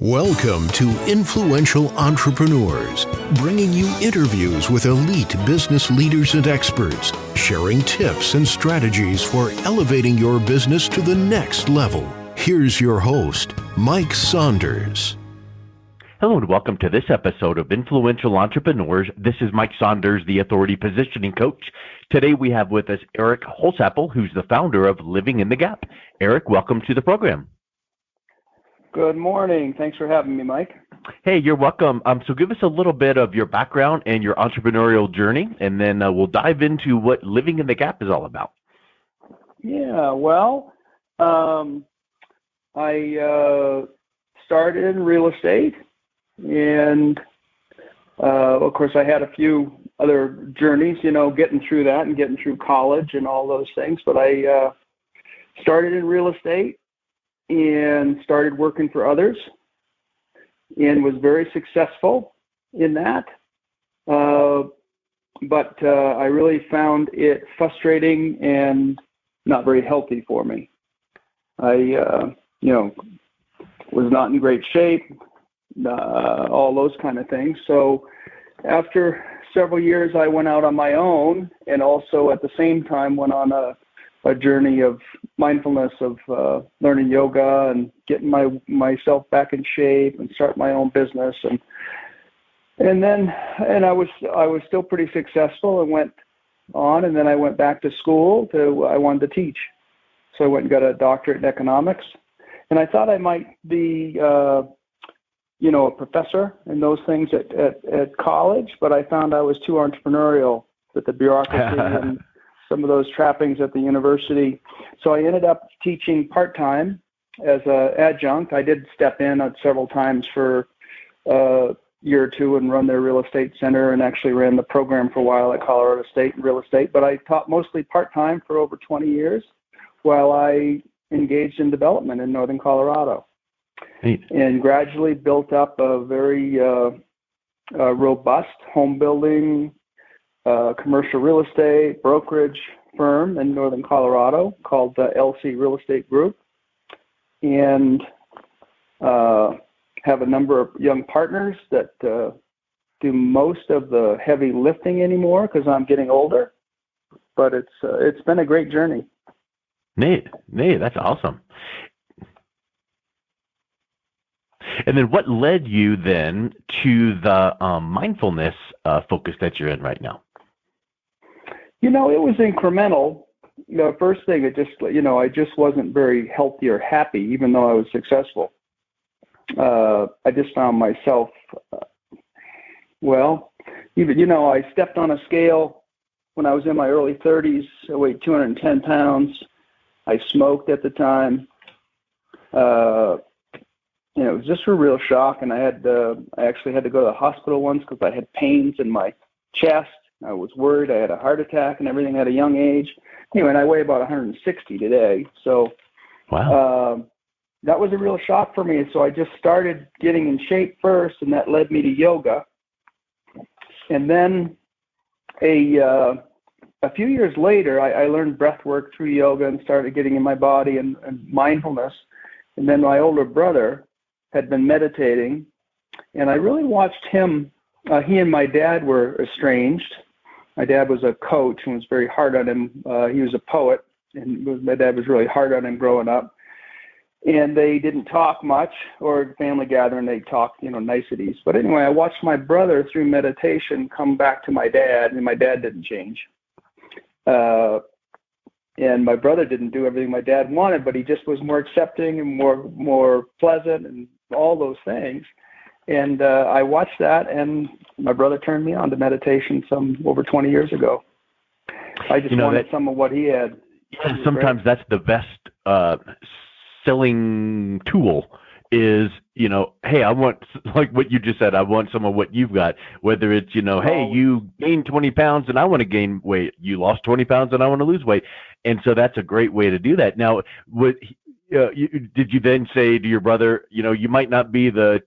Welcome to Influential Entrepreneurs, bringing you interviews with elite business leaders and experts, sharing tips and strategies for elevating your business to the next level. Here's your host, Mike Saunders. Hello and welcome to this episode of Influential Entrepreneurs. This is Mike Saunders, the Authority Positioning Coach. Today we have with us Eric Holsapple, who's the founder of Living in the Gap. Eric, welcome to the program. Good morning. Thanks for having me, Mike. Hey, you're welcome. So give us a little bit of your background and your entrepreneurial journey, and then we'll dive into what Living in the Gap is all about. Yeah, well, I started in real estate, and of course I had a few other journeys, getting through that and getting through college and all those things, but I started in real estate and started working for others and was very successful in that. But I really found it frustrating and not very healthy for me. I, was not in great shape, all those kind of things. So after several years, I went out on my own and also at the same time went on a journey of mindfulness, of learning yoga and getting myself back in shape and start my own business. And I was still pretty successful and went on, and then I went back to school I wanted to teach. So I went and got a doctorate in economics, and I thought I might be, a professor and those things at college, but I found I was too entrepreneurial with the bureaucracy and some of those trappings at the university. So I ended up teaching part-time as an adjunct. I did step in several times for a year or two and run their real estate center and actually ran the program for a while at Colorado State in real estate. But I taught mostly part-time for over 20 years while I engaged in development in northern Colorado. Neat. And gradually built up a very robust home building, commercial real estate brokerage firm in northern Colorado called the LC Real Estate Group, and have a number of young partners that do most of the heavy lifting anymore because I'm getting older. But it's been a great journey. Neat, that's awesome. And then what led you then to the mindfulness focus that you're in right now? It was incremental. The first thing, I just wasn't very healthy or happy, even though I was successful. I just found myself, I stepped on a scale when I was in my early 30s. I weighed 210 pounds. I smoked at the time. It was just a real shock, and I actually had to go to the hospital once because I had pains in my chest. I was worried. I had a heart attack and everything at a young age. And I weigh about 160 today. So wow. That was a real shock for me. So I just started getting in shape first, and that led me to yoga. And then a few years later, I learned breath work through yoga and started getting in my body and mindfulness. And then my older brother had been meditating, and I really watched him. He and my dad were estranged. My dad was a coach and was very hard on him. He was a poet, and my dad was really hard on him growing up. And they didn't talk much, or family gathering, they talked, niceties. But anyway, I watched my brother through meditation come back to my dad, and my dad didn't change. And my brother didn't do everything my dad wanted, but he just was more accepting and more pleasant and all those things. And I watched that, and my brother turned me on to meditation over 20 years ago. I just wanted some of what he had. Sometimes that's the best selling tool is, hey, I want, like what you just said, I want some of what you've got, whether it's, hey, you gained 20 pounds and I want to gain weight. You lost 20 pounds and I want to lose weight. And so that's a great way to do that. Now, did you then say to your brother, you might not be the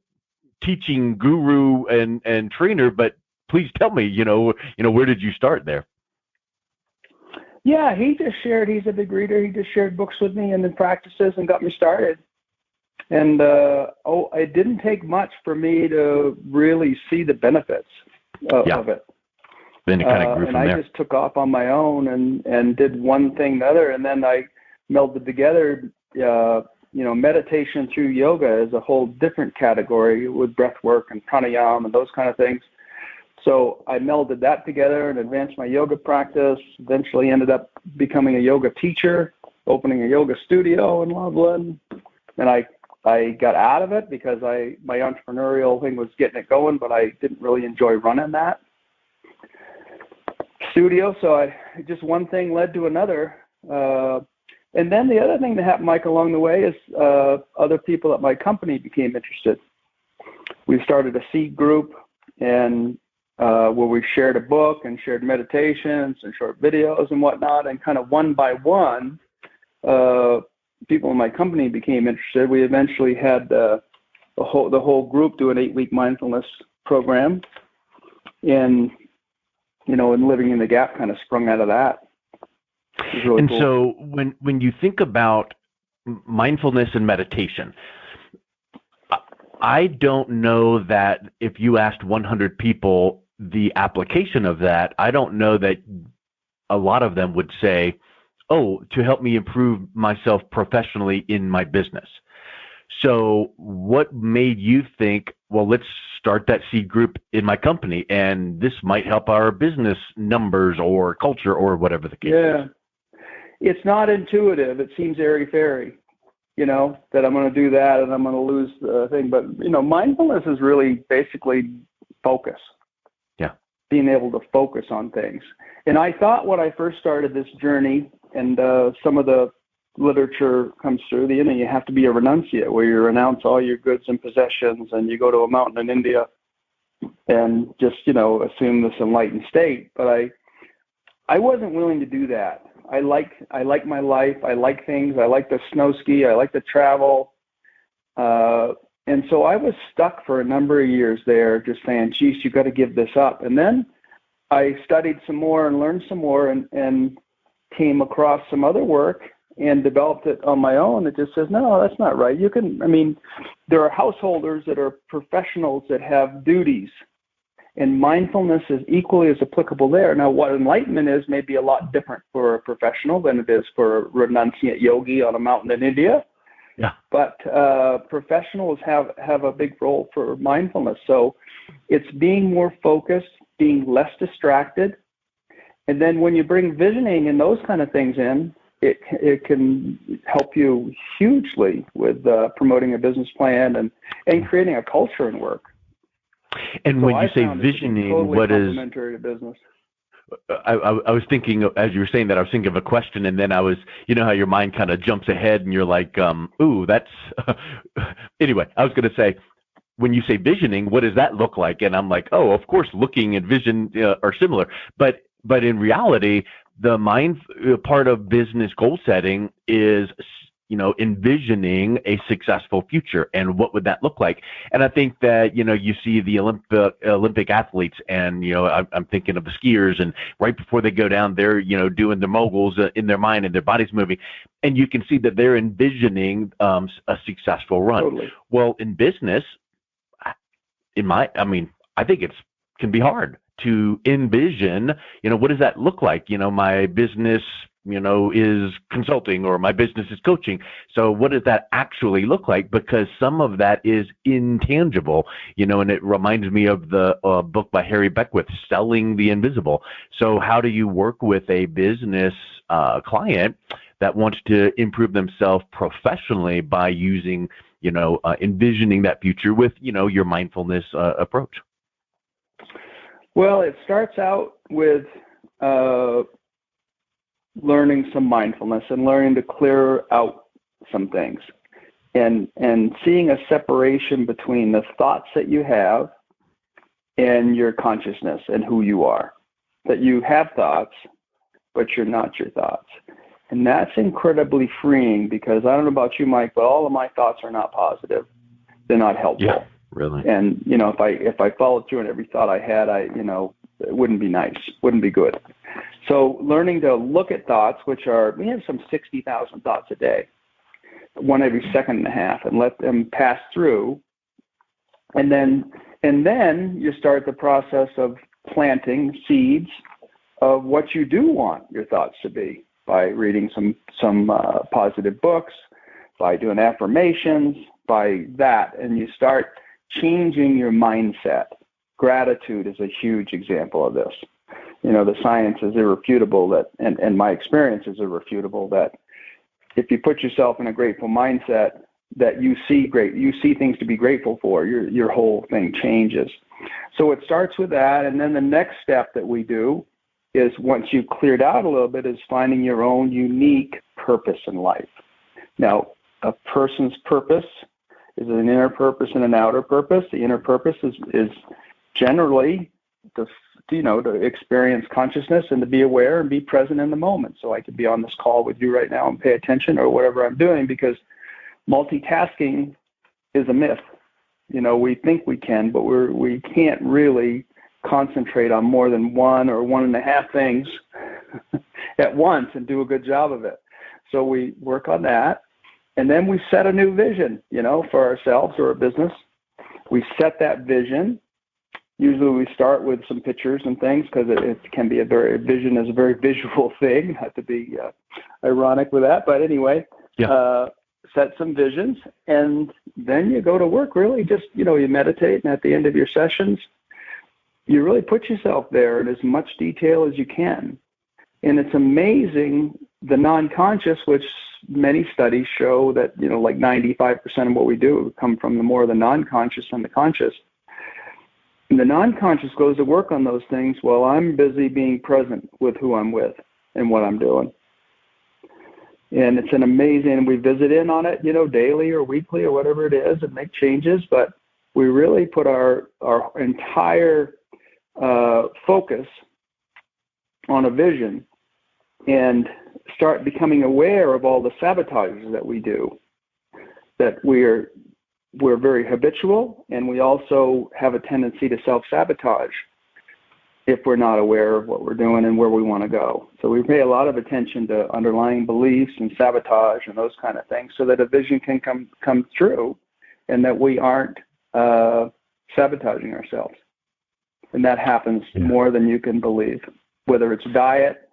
teaching guru and trainer, but please tell me, where did you start there? Yeah, he just shared, he's a big reader. He just shared books with me and then practices and got me started. And it didn't take much for me to really see the benefits of it. Then it kind of grew from there. I just took off on my own and did one thing to other, and then I melded together, meditation through yoga is a whole different category with breath work and pranayama and those kind of things. So I melded that together and advanced my yoga practice, eventually ended up becoming a yoga teacher, opening a yoga studio in Loveland. And I got out of it because my entrepreneurial thing was getting it going, but I didn't really enjoy running that studio. So just one thing led to another. And then the other thing that happened, Mike, along the way is other people at my company became interested. We started a seed group, and where we shared a book and shared meditations and short videos and whatnot, and kind of one by one, people in my company became interested. We eventually had the whole group do an 8-week mindfulness program, and Living in the Gap kind of sprung out of that. Really and cool. So when you think about mindfulness and meditation, I don't know that if you asked 100 people the application of that, I don't know that a lot of them would say, oh, to help me improve myself professionally in my business. So what made you think, well, let's start that seed group in my company, and this might help our business numbers or culture or whatever the case is? It's not intuitive. It seems airy-fairy, that I'm going to do that and I'm going to lose the thing. But, mindfulness is really basically focus. Yeah. Being able to focus on things. And I thought when I first started this journey, and some of the literature comes through, you have to be a renunciate, where you renounce all your goods and possessions, and you go to a mountain in India and just, assume this enlightened state. But I wasn't willing to do that. I like my life. I like things. I like to snow ski. I like to travel. And so I was stuck for a number of years there, just saying, geez, you got to give this up. And then I studied some more and learned some more, and came across some other work and developed it on my own. It just says, no, that's not right. There are householders that are professionals that have duties, and mindfulness is equally as applicable there. Now, what enlightenment is may be a lot different for a professional than it is for a renunciate yogi on a mountain in India. Yeah. But professionals have a big role for mindfulness. So it's being more focused, being less distracted. And then when you bring visioning and those kind of things in, it can help you hugely with promoting a business plan and creating a culture in work. And so when you say totally visioning, what is complementary to business? I was thinking, as you were saying that, I was thinking of a question, and then I was, how your mind kind of jumps ahead, and you're like, ooh, that's anyway. I was going to say, when you say visioning, what does that look like? And I'm like, oh, of course, looking and vision are similar, but in reality, the mind part of business goal setting is, envisioning a successful future, and what would that look like? And I think that, you see the Olympic athletes, and, I'm thinking of the skiers, and right before they go down, they're, doing the moguls in their mind, and their body's moving, and you can see that they're envisioning a successful run. Totally. Well, in business, I think can be hard to envision, what does that look like? My business, is consulting, or my business is coaching. So what does that actually look like? Because some of that is intangible, and it reminds me of the book by Harry Beckwith, Selling the Invisible. So how do you work with a business client that wants to improve themselves professionally by using, envisioning that future with, your mindfulness approach? Well, it starts out with learning some mindfulness and learning to clear out some things, and seeing a separation between the thoughts that you have and your consciousness and who you are. That you have thoughts, but you're not your thoughts. And that's incredibly freeing, because I don't know about you, Mike, but all of my thoughts are not positive. They're not helpful. Yeah, really. And, if I followed through on every thought I had, it wouldn't be nice, wouldn't be good. So learning to look at thoughts, we have some 60,000 thoughts a day. one every second and a half, and let them pass through. And then you start the process of planting seeds of what you do want your thoughts to be by reading some positive books, by doing affirmations, by that, and you start changing your mindset. Gratitude is a huge example of this. The science is irrefutable that, and my experience is irrefutable that if you put yourself in a grateful mindset, that you see things to be grateful for, your whole thing changes. So it starts with that, and then the next step that we do is, once you've cleared out a little bit, is finding your own unique purpose in life. Now, a person's purpose is an inner purpose and an outer purpose. The inner purpose is generally to experience consciousness and to be aware and be present in the moment. So I could be on this call with you right now and pay attention or whatever I'm doing, because multitasking is a myth. We think we can, but we can't really concentrate on more than one or one and a half things at once and do a good job of it. So we work on that. And then we set a new vision, for ourselves or a business. We set that vision. Usually we start with some pictures and things, because it can be vision is a very visual thing, not to be ironic with that. But anyway, set some visions, and then you go to work, really just, you meditate, and at the end of your sessions, you really put yourself there in as much detail as you can. And it's amazing, the non-conscious, which many studies show that, like 95% of what we do come from the non-conscious than the conscious. And the non-conscious goes to work on those things while I'm busy being present with who I'm with and what I'm doing. And it's an amazing, we visit in on it, daily or weekly or whatever it is, and make changes, but we really put our entire focus on a vision and start becoming aware of all the sabotages that we do, that we're very habitual, and we also have a tendency to self-sabotage if we're not aware of what we're doing and where we want to go. So we pay a lot of attention to underlying beliefs and sabotage and those kind of things, so that a vision can come true and that we aren't sabotaging ourselves. And that happens more than you can believe, whether it's diet,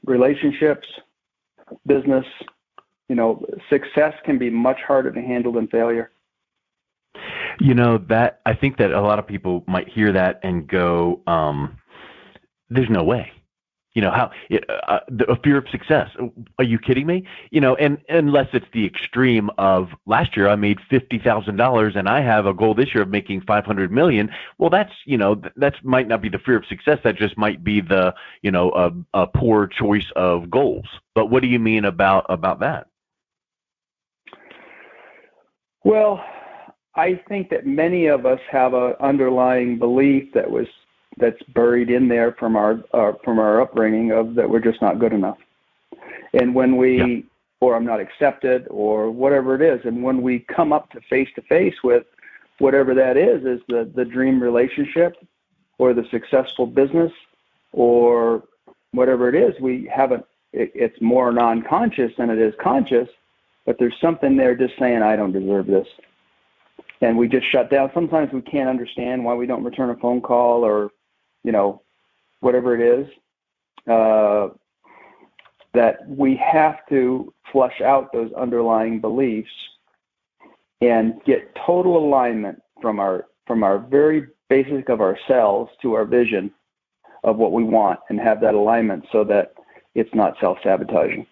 relationships, business. Success can be much harder to handle than failure. That I think that a lot of people might hear that and go, there's no way. A fear of success. Are you kidding me? And unless it's the extreme of last year I made $50,000 and I have a goal this year of making $500 million. Well, that's might not be the fear of success. That just might be the a poor choice of goals. But what do you mean about that? Well, I think that many of us have an underlying belief that's buried in there from our upbringing of that we're just not good enough. And when or I'm not accepted or whatever it is, and when we come up to face with whatever that is the dream relationship or the successful business or whatever it is, it's more non-conscious than it is conscious, but there's something there just saying, I don't deserve this. And we just shut down. Sometimes we can't understand why we don't return a phone call or, whatever it is, that we have to flush out those underlying beliefs and get total alignment from our very basic of ourselves to our vision of what we want, and have that alignment so that it's not self-sabotaging.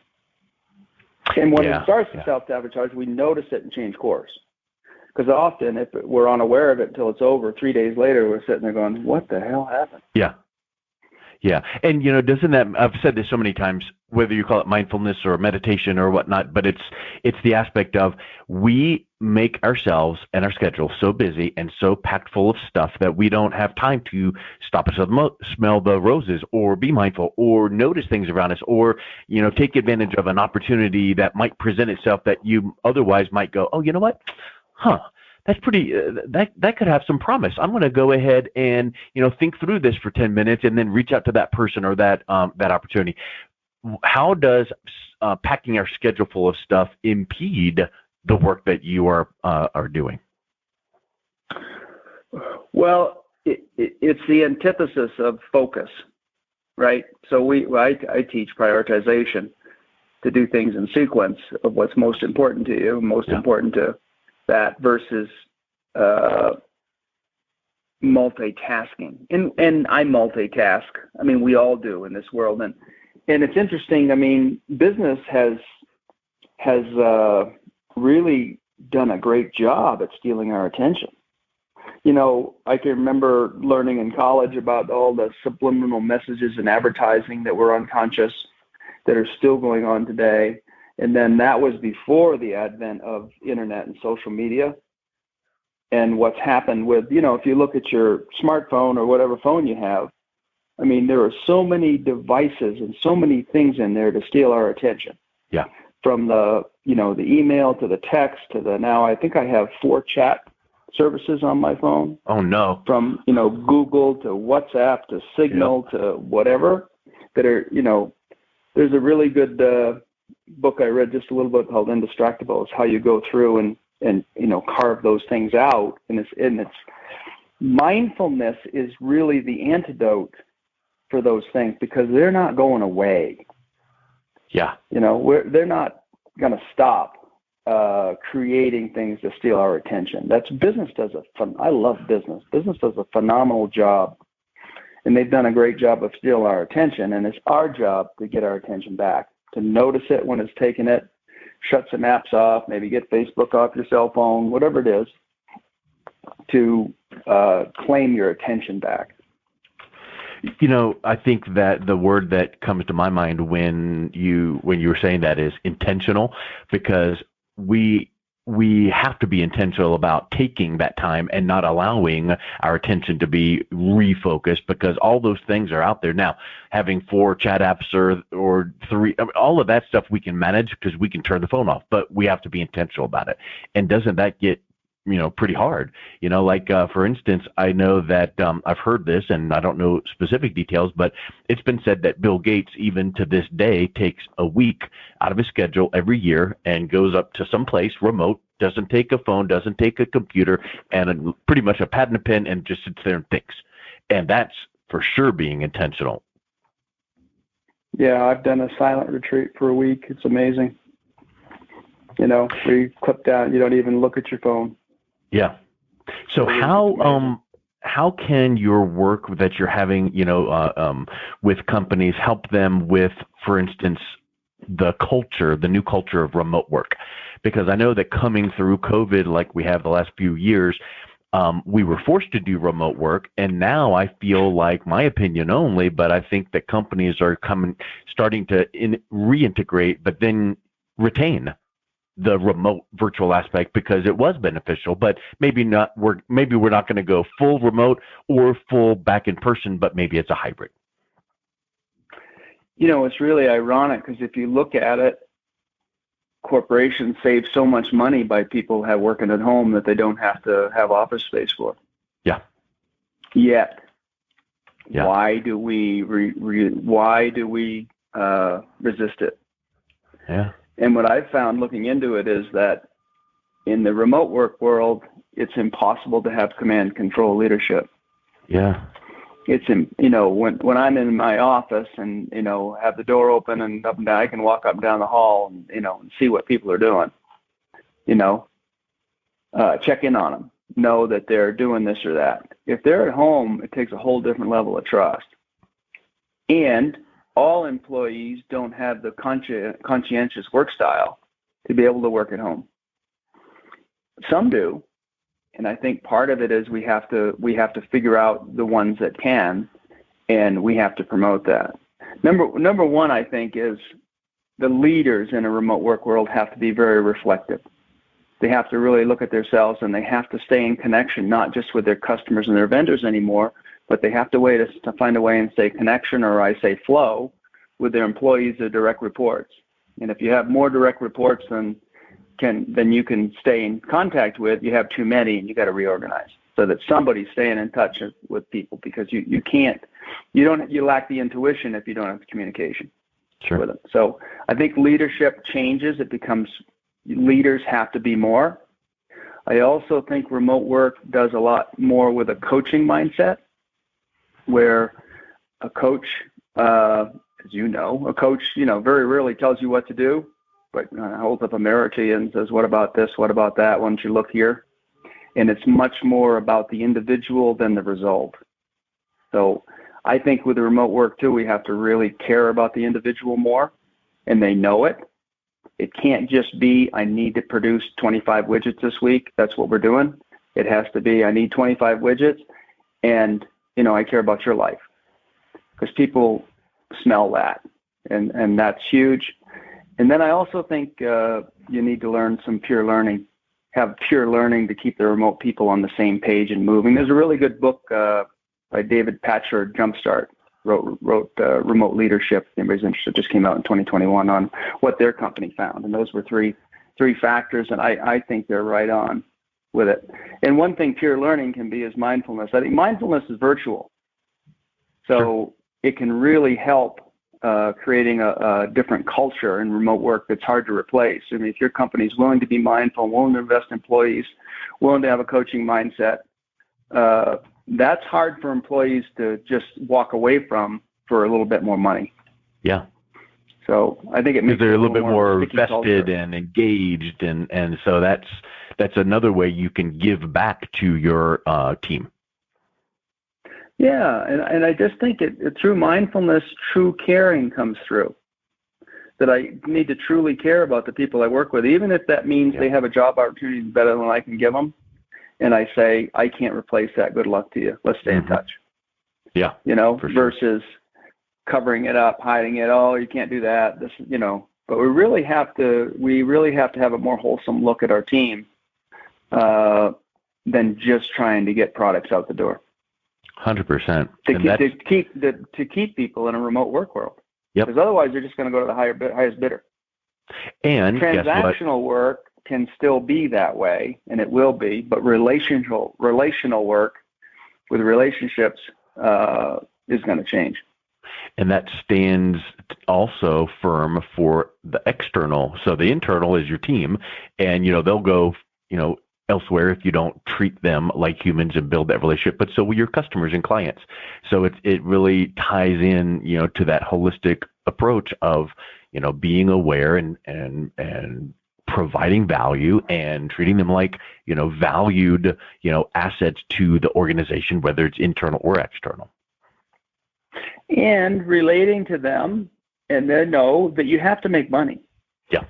And when it starts to self-sabotage, we notice it and change course. Because often, if we're unaware of it until it's over, 3 days later, we're sitting there going, what the hell happened? Yeah. And, doesn't that, I've said this so many times, whether you call it mindfulness or meditation or whatnot, but it's the aspect of we make ourselves and our schedule so busy and so packed full of stuff that we don't have time to stop and smell the roses or be mindful or notice things around us or, take advantage of an opportunity that might present itself that you otherwise might go, oh, you know what? That's pretty, that could have some promise. I'm going to go ahead and, think through this for 10 minutes and then reach out to that person or that opportunity. How does packing our schedule full of stuff impede the work that you are doing? Well, it's the antithesis of focus, right? So I teach prioritization, to do things in sequence of what's most important to you, most important to that, versus multitasking. And I multitask. I mean, we all do in this world. And it's interesting. I mean, business has really done a great job at stealing our attention. You know, I can remember learning in college about all the subliminal messages and advertising that were unconscious that are still going on today. And then that was before the advent of internet and social media. And what's happened with, you know, if you look at your smartphone or whatever phone you have, I mean, there are so many devices and so many things in there to steal our attention. Yeah. From the, you know, the email to the text to the, now I think I have 4 chat services on my phone. Oh, no. From, you know, Google to WhatsApp to Signal to whatever, that are, you know, there's a really good book I read just a little bit called Indistractable. It's how you go through and you know, carve those things out. And it's mindfulness is really the antidote for those things, because they're not going away. Yeah. You know, they're not going to stop creating things to steal our attention. That's business does I love business. Business does a phenomenal job, and they've done a great job of stealing our attention. And it's our job to get our attention back, to notice it when it's taking it, shut some apps off, maybe get Facebook off your cell phone, whatever it is, to claim your attention back. You know, I think that the word that comes to my mind when you were saying that is intentional, because we have to be intentional about taking that time and not allowing our attention to be refocused, because all those things are out there now. Having 4 chat apps or 3, I mean, all of that stuff we can manage because we can turn the phone off, but we have to be intentional about it. And doesn't that get, you know, pretty hard? You know, like for instance, I know that I've heard this, and I don't know specific details, but it's been said that Bill Gates, even to this day, takes a week out of his schedule every year and goes up to some place remote, doesn't take a phone, doesn't take a computer, and pretty much a pad and a pen, and just sits there and thinks. And that's for sure being intentional. Yeah, I've done a silent retreat for a week. It's amazing. You know, where you clip down, you don't even look at your phone. Yeah. So how can your work that you're having, you know, with companies help them with, for instance, the new culture of remote work? Because I know that coming through COVID, like we have the last few years, we were forced to do remote work, and now I feel like, my opinion only, but I think that companies are starting to reintegrate, but then retain the remote virtual aspect, because it was beneficial, but maybe not. We're not going to go full remote or full back in person, but maybe it's a hybrid. You know, it's really ironic, because if you look at it, corporations save so much money by people working at home that they don't have to have office space for. Yeah. Yet, yeah. Why do we resist it? Yeah. And what I've found looking into it is that in the remote work world, it's impossible to have command control leadership. Yeah. It's, you know, when I'm in my office and, you know, have the door open and up and down, I can walk up and down the hall and, you know, and see what people are doing, you know, check in on them, know that they're doing this or that. If they're at home, it takes a whole different level of trust. And all employees don't have the conscientious work style to be able to work at home. Some do. And I think part of it is we have to figure out the ones that can, and we have to promote that. Number one, I think, is the leaders in a remote work world have to be very reflective. They have to really look at themselves, and they have to stay in connection, not just with their customers and their vendors anymore, but they have to find a way and stay connection, or I say flow, with their employees or direct reports. And if you have more direct reports than you can stay in contact with, you have too many, and you got to reorganize so that somebody's staying in touch with people, because you lack the intuition if you don't have the communication. Sure. with it. So I think leadership changes. It becomes leaders have to be more. I also think remote work does a lot more with a coaching mindset, where a coach, as you know, a coach, very rarely tells you what to do, but holds up a mirror to you and says, what about this? What about that? Why don't you look here? And it's much more about the individual than the result. So I think with the remote work too, we have to really care about the individual more, and they know it. It can't just be, I need to produce 25 widgets this week. That's what we're doing. It has to be, I need 25 widgets, and, I care about your life. Because people smell that, and that's huge. And then I also think you need to learn some peer learning, have peer learning to keep the remote people on the same page and moving. There's a really good book by David Patcher, Jumpstart, wrote Remote Leadership. If anybody's interested, just came out in 2021 on what their company found. And those were three factors, and I think they're right on with it. And one thing peer learning can be is mindfulness. I think mindfulness is virtual. So it can really help creating a different culture in remote work that's hard to replace. I mean, if your company is willing to be mindful, willing to invest in employees, willing to have a coaching mindset, that's hard for employees to just walk away from for a little bit more money. Yeah. So I think it makes they're a little bit more vested culture. and engaged, and so that's another way you can give back to your team. Yeah, and I just think through mindfulness, true caring comes through. That I need to truly care about the people I work with, even if that means they have a job opportunity better than I can give them. And I say, I can't replace that. Good luck to you. Let's stay in touch. Yeah. Versus covering it up, hiding it. Oh, you can't do that. This, but we really have to have a more wholesome look at our team than just trying to get products out the door. 100%. To keep people in a remote work world. Yep. Because otherwise they're just going to go to the highest bidder. And transactional work can still be that way, and it will be, but relational work with relationships is going to change. And that stands also firm for the external. So the internal is your team, and they'll go elsewhere if you don't treat them like humans and build that relationship. But so will your customers and clients. So it really ties in to that holistic approach of being aware and providing value and treating them like valued assets to the organization, whether it's internal or external. And relating to them, and they know that you have to make money. Yeah.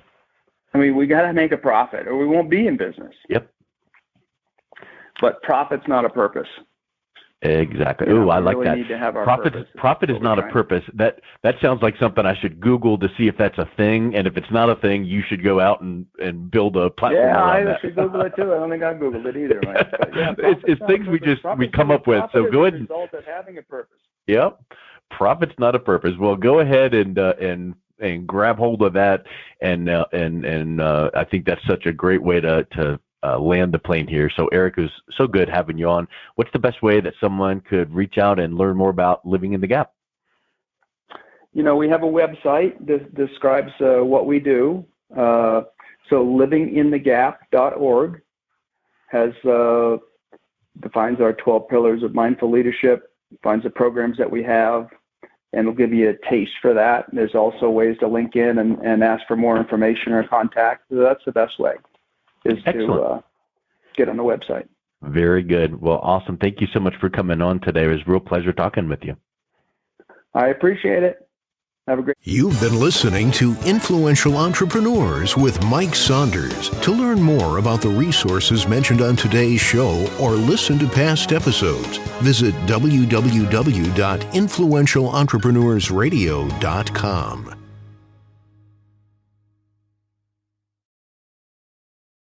I mean, we got to make a profit or we won't be in business. Yep. But profit's not a purpose. Exactly. Oh, I like really that. Need to have our profit is not a purpose. That sounds like something I should Google to see if that's a thing. And if it's not a thing, you should go out and build a platform around that. I should Google it too. I don't think I Googled it either. Right? But it's things we come up with. So go ahead and result of having a purpose. Yep. Profit's not a purpose. Well, go ahead and grab hold of that. And I think that's such a great way to land the plane here. So Eric, it was so good having you on. What's the best way that someone could reach out and learn more about Living in the Gap? We have a website that describes what we do. So livinginthegap.org defines our 12 pillars of mindful leadership, defines the programs that we have, and it'll give you a taste for that. There's also ways to link in and ask for more information or contact. So that's the best way. Is Excellent. To get on the website. Very good. Well, awesome. Thank you so much for coming on today. It was a real pleasure talking with you. I appreciate it. Have a great. You've been listening to Influential Entrepreneurs with Mike Saunders. To learn more about the resources mentioned on today's show or listen to past episodes, visit www.influentialentrepreneurssradio.com.